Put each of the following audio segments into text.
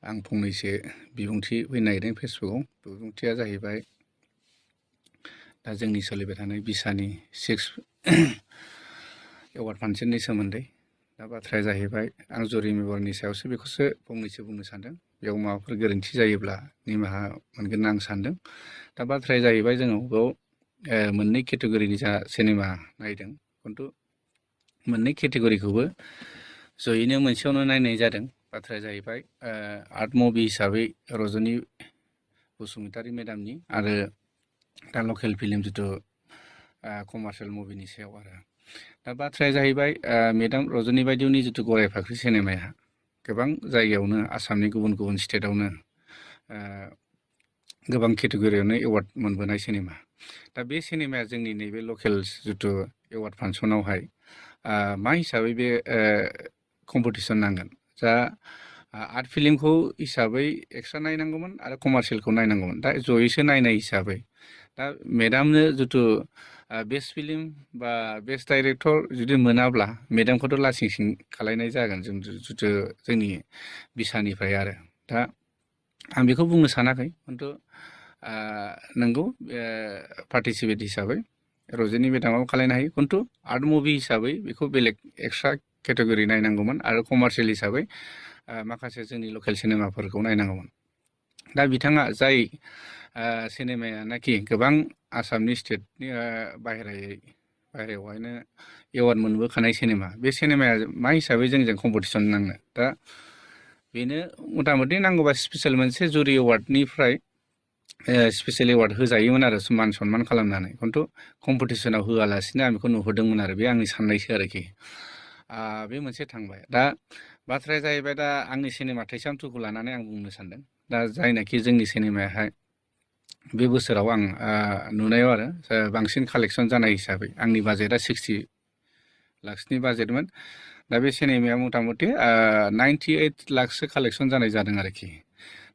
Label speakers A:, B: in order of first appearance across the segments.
A: आं फंनैसो बिबुंथि होनो नागिरदों फेसबुकआव। बिबुंथिया जाहैबाय दा जोंनि सोलिबाय थानाय बिसानि 6 एवार्ड फांसननि सोमोन्दै। दा बाथ्राया जाहैबाय आं जुरि मेम्बारनि सायावसो बेखौसो फंनैसो बुंनो सानदों। बेयाव माबाफोर गोरोन्थि जायोब्ला निमाहा मोनगोन आं सानदों। दा बाथ्राया जाहैबाय जोङो बेयाव मोननै केटेगरिनि जा सिनेमा नायदों, खिन्थु मोननै केटेगरिखौबो जयैनो मोनसेयावनो नायनाय जादों। बाथ्राया जाहैबाय आर्ट मुभि हिसाबै रजनी बसुमतारी मेडामनि आरो दा लकेल फिल्म जिथु कमार्शियेल मुभिनि सायाव आरो। दा बाथ्राया जाहैबाय मेडाम रजनी बायदिनि जिथु गराय फाख्रि सिनेमाया गोबां जायगायावनो आसामनि गुबुन गुबुन स्टेटआवनो गोबां केटेगरियावनो एवार्ड मोनबोनाय सिनेमा। दा बे सिनेमाया जोंनि नैबे लकेल जिथु एवार्ड फांसनावहाय मा हिसाबै बे कम्पिटिसन नांगोन। जा आर्ट फिल्मखौ हिसाबै एक्सट्रा नायनांगौमोन आरो कमार्शियेलखौ नायनांगौमोन। दा जयैसो नायनाय हिसाबै दा मेडामनो जिथु बेस्ट फिल्म बा बेस्ट डाइरेक्टर जुदि मोनाब्ला मेडामखौथ' लासिं सिं खालायनाय जागोन जों जिथु जोंनि बिसानिफ्राय आरो। दा आं बेखौ बुंनो सानाखै, खिन्थु नंगौ पार्टिसिपेट हिसाबै रजनी मेडामाबो खालायनो हायो, खिन्थु आर्ट मुभि हिसाबै बेखौ बेलेग एक्सट्रा केटेगरि नायनांगौमोन आरो कमार्शियेल हिसाबै माखासे जोंनि लकेल सिनेमाफोरखौ नायनांगौमोन। दा बिथाङा जाय सिनेमायानाखि गोबां आसामनि स्टेटनि बाहेरायावहायनो एवार्ड मोनबोखानाय सिनेमा, बे सिनेमाया मा हिसाबै जोंजों कम्पिटिसन नांनो। दा बेनो मथा मथि नांगौबा स्पेसियेल मोनसे जुरि एवार्डनिफ्राय स्पेसियेल एवार्ड होजायोमोन आरो मान सनमान खालामनानै, खिन्थु कम्पिटिसनाव होआलासिनो आं बेखौ नुहुरदोंमोन आरो। बे आंनि साननायसो आरोखि। बे मोनसे थांबाय। दा बाथ्राया जाहैबाय दा आंनि सिनेमा थैसाम 2खौ लानानै आं बुंनो सानदों। दा जायनाखि जोंनि सिनेमायाहाय बे बोसोराव आं नुनायाव आरो बांसिन कालेकसन जानाय हिसाबै आंनि बाजेटआ 60 लाखसनि बाजेटमोन। दा बे सिनेमाया मथा मथि 98 लाखसो कालेकसन जानाय जादों आरोखि।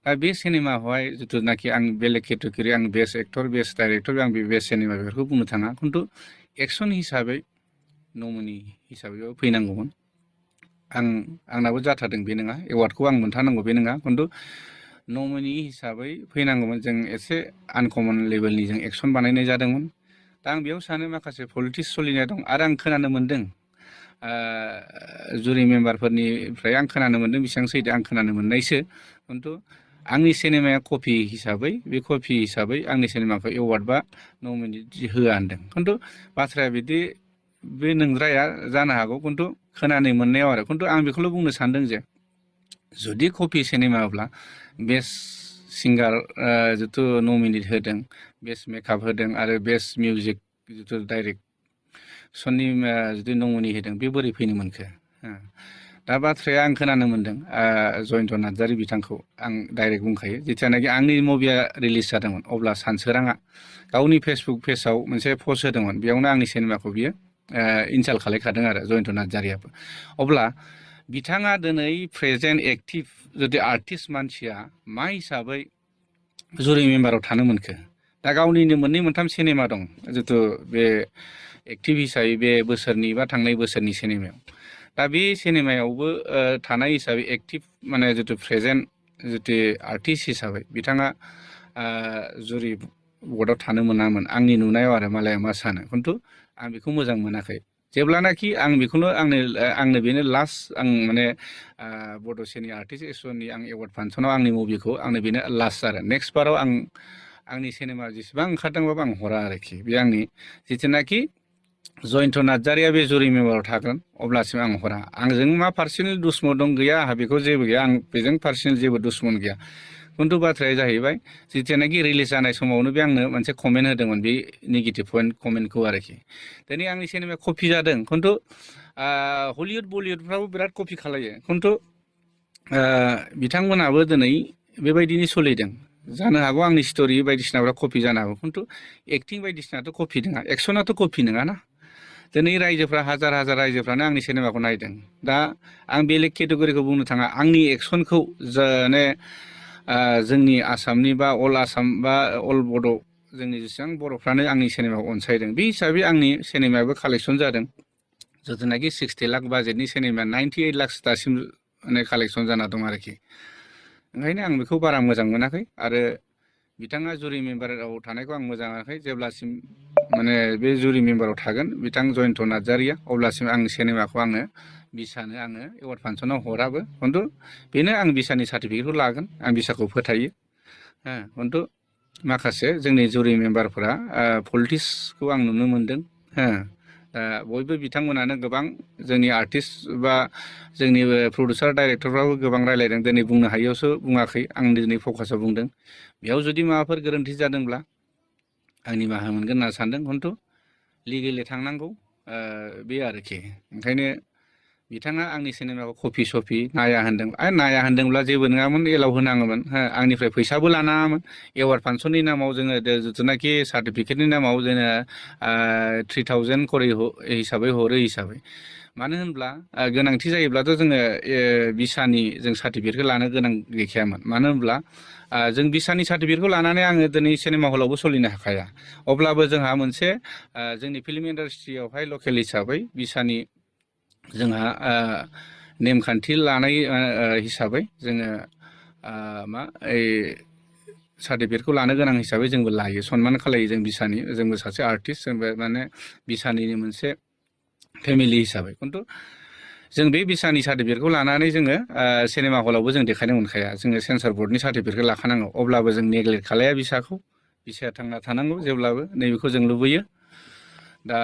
A: दा बे सिनेमाखौहाय जिथुनाखि आं बेलेग केटेगरि, आं बेस्ट एक्टर, बेस्ट डाइरेक्टर, आं बे बेस्ट सिनेमा बेफोरखौ बुंनो थाङा, खिन्थु एक्सन हिसाबै नमिनि हिसाबैबो फैनांगौमोन। आंनाबो जाथारदों बे नङा, एवार्डखौ आं मोनथारनांगौ बे नङा, खिन्थु नमिनि हिसाबै फैनांगौमोन। जों एसे आनकमन लेभेलनि जों एक्सन बानायनाय जादोंमोन। दा आं बेयाव सानो माखासे पलिटिक्स सोलिनाय दं। आरो आं खोनानो मोन्दों जुरि मेम्बारफोरनिफ्राय आं खोनानो मोन्दों, बेसेबां सैथो आं खोनानो मोननायसो, खिन्थु आंनि सिनेमाया कपि हिसाबै, बे कपि हिसाबै आंनि सिनेमाखौ एवार्ड बा नमिनि होआ होनदों। खिन्थु बाथ्राया बिदि बे नंद्राया जानो हागौ, खिन्थु खोनानो मोननायाव आरो। खिन्थु आं बेखौल' बुंनो सानदों जे जुदि कपि सिनेमाब्ला बेस्ट सिंगार जिथु नमिनेट होदों, बेस्ट मेकआप होदों आरो बेस्ट मिउजिक जिथु डाइरेक्सननि जुदि नमिनि होदों, बे बोरै फैनो मोनखो? दा बाथ्राया आं खोनानो मोन्दों जयन्त नार्जारि बिथांखौ आं डाइरेक्ट बुंखायो। जेथियानाखि आंनि मुभिया रिलिज जादोंमोन अब्ला सानसोराङा गावनि फेसबुक पेजाव मोनसे पस्ट होदोंमोन। बेयावनो आंनि सिनेमाखौ बियो इनसाल्ट खालायखादों आरो जयन्त नार्जारियाबो। अब्ला बिथाङा दिनै प्रेजेन्ट एक्टिभ जुदि आर्टिस्ट मानसिया मा हिसाबै जुरि मेम्बाराव थानो मोनखो? दा गावनिनो मोननै मोनथाम सिनेमा दं जिथु बे एक्टिभ हिसाबै बे बोसोरनि बा थांनाय बोसोरनि सिनेमायाव। दा बे सिनेमायावबो थानाय हिसाबै एक्टिभ माने जिथु प्रेजेन्ट जिथु आर्टिस्ट हिसाबै बिथाङा जुरि बर्डआव थानो मोनामोन आंनि नुनायाव आरो। मालाया मा सानो, खिन्थु आं बेखौ मोजां मोनाखै। जेब्लानाखि आं बेखौनो आंनो बेनो लास्ट आं माने बड'सेनि आर्टिस्ट एस'सियेसननि आं एवार्ड फांसनाव आंनि मुभिखौ आंनो बेनो लास्ट आरो। नेक्स्ट बाराव आंनि सिनेमा जेसेबां ओंखारदोंबाबो आं हरा आरोखि। बे आंनि जिथुनाखि जयन्त नार्जारिया बे जुरि मेम्बाराव थागोन अब्लासिम आं हरा। आंजों मा पार्सनेल दुस्मन दं गैया, आंहा बेखौ जेबो गैया। आं बेजों पार्सनेल जेबो दुस्मन गैया। खिन्थु बाथ्राया जाहैबाय जिथियानाखि रिलिज जानाय समावनो बे आंनो मोनसे कमेन्ट होदोंमोन, बे नेगेटिभ कमेन्टखौ आरोखि। दिनै आंनि सिनेमाया कपि जादों, खिन्थु हलिउड बलिउडफ्राबो बिराद कपि खालायो, खिन्थु बिथांमोनाबो दिनै बेबायदिनो सोलिदों। जानो हागौ आंनि स्ट'रि बायदिसिनाफ्रा कपि जानो हागौ, खिन्थु एक्टिं बायदिसिनाथ' कपि नङा, एक्सनाथ' कपि नङाना। दिनै रायजोफ्रा हाजार हाजार रायजोफ्रानो आंनि सिनेमाखौ नायदों। दा आं बेलेग केटेगरिखौ बुंनो थाङा, आंनि एक्सनखौ माने जोंनि आसामनि बा अल आसाम बा अल बड' जोंनि जेसेबां बर'फ्रानो आंनि सिनेमाखौ अनसायदों। बे हिसाबै आंनि सिनेमायाबो कालेकसन जादों। जिथुनाखि 60 लाख बाजेटनि सिनेमाया 98 लाख दासिम माने कालेकसन जाना दं आरोखि। ओंखायनो आं बेखौ बारा मोजां मोनाखै आरो बिथाङा जुरि मेम्बाराव थानायखौ आं मोजां मोनाखै जेब्लासिम माने बे जुरि मेम्बाराव थागोन बिथां जयन्त नार्जारिया अब्लासिम आं सिनेमाखौ आङो बिसानो आङो एवार्ड फांसनाव हराबो खिन्थु बेनो आं बिसानि सार्टिफिकेटखौ लागोन आं बिसाखौ फोथायो खिन्थु माखासे जोंनि जुरि मेम्बारफोरा पलिटिक्सखौ आं नुनो मोनदों बयबो बिथांमोनानो गोबां जोंनि आर्टिस्ट बा जोंनि प्रडिउसार डाइरेक्टरफ्राबो गोबां रायलायदों दिनै बुंनो हायियावसो बुङाखै आं दिनै फकासाव बुंदों बेयाव जुदि माबाफोर गोरोन्थि जादोंब्ला आं निमाहा मोनगोन होनना सानदों खिन्थु लिगेलि थांनांगौ बे आरोखि ओंखायनो बिथाङा आंनि सिनेमाखौ कपि सपि नाया होन्दों नाया होन्दोंब्ला जेबो नङामोन एलाव होनाङोमोन आंनिफ्राय फैसाबो लानाङामोन एवार्ड फांसननि नामाव जोङो जिथुनाखि सार्टिफिकेटनि नामाव जोङो 3000 करि हिसाबै हरो हिसाबै मानो होनब्ला गोनांथि जायोब्लाथ' जोङो बिसानि जों सार्टिफिकेटखौ लानो गोनां गैखायामोन मानो होनब्ला जों बिसानि सार्टिफिकेटखौ लानानै आङो दिनै सिनेमा हलावबो सोलिनो हाखाया अब्लाबो जोंहा मोनसे जोंनि फिल्म इन्डास्ट्रियावहाय लकेल हिसाबै बिसानि जोंहा नेमखान्थि लानाय हिसाबै जोङो मा सार्टिफिकेटखौ लानो गोनां हिसाबै जोंबो लायो सनमान खालायो जों बिसानि जोंबो सासे आर्टिस्ट जोंबो माने बिसानिनो मोनसे फेमिलि हिसाबै खिन्थु जों बे बिसानि सार्टिफिकेटखौ लानानै जोङो सिनेमा हलावबो जों देखायनो मोनखाया जोङो सेन्सर बर्डनि सार्टिफिकेटखौ लाखानांगौ अब्लाबो जों नेग्लेक्ट खालाया बिसाखौ बिसाया थांना थानांगौ जेब्लाबो नैबेखौ जों लुबैयो दा